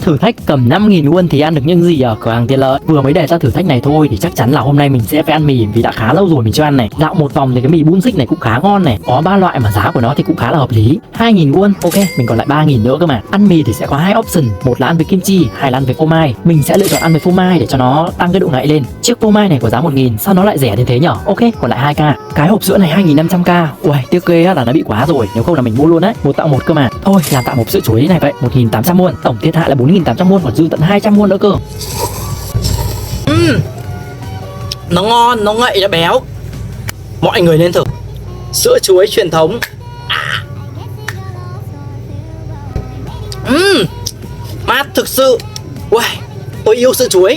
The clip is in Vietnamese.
Thử thách cầm 5.000 won thì ăn được những gì ở cửa hàng tiện lợi. Vừa mới đề ra thử thách này thôi thì chắc chắn là hôm nay mình sẽ phải ăn mì vì đã khá lâu rồi mình chưa ăn này. Dạo một vòng thì cái mì bun xích này cũng khá ngon này, có 3 loại mà giá của nó thì cũng khá là hợp lý. 2.000 won, ok, mình còn lại 3.000 nữa cơ mà. Ăn mì thì sẽ có 2 option, một là ăn với kim chi, hai là ăn với phô mai. Mình sẽ lựa chọn ăn với phô mai để cho nó tăng cái độ ngậy lên. Chiếc phô mai này có giá 1.000, sao nó lại rẻ đến thế nhở? Ok, còn lại 2k. Cái hộp sữa này 2.500k. Ui, tiếc ghê là nó bị quá rồi, nếu không là mình mua luôn đấy, một tặng một cơ mà. Thôi, làm tạm hộp sữa chuối này vậy, 1.800 won, tổng thiệt hại là 4.800 won, còn dư tận 200 won nữa cơ. Nó ngon, nó ngậy, nó béo. Mọi người nên thử sữa chuối truyền thống. Mát thực sự. Uầy, tôi yêu sữa chuối.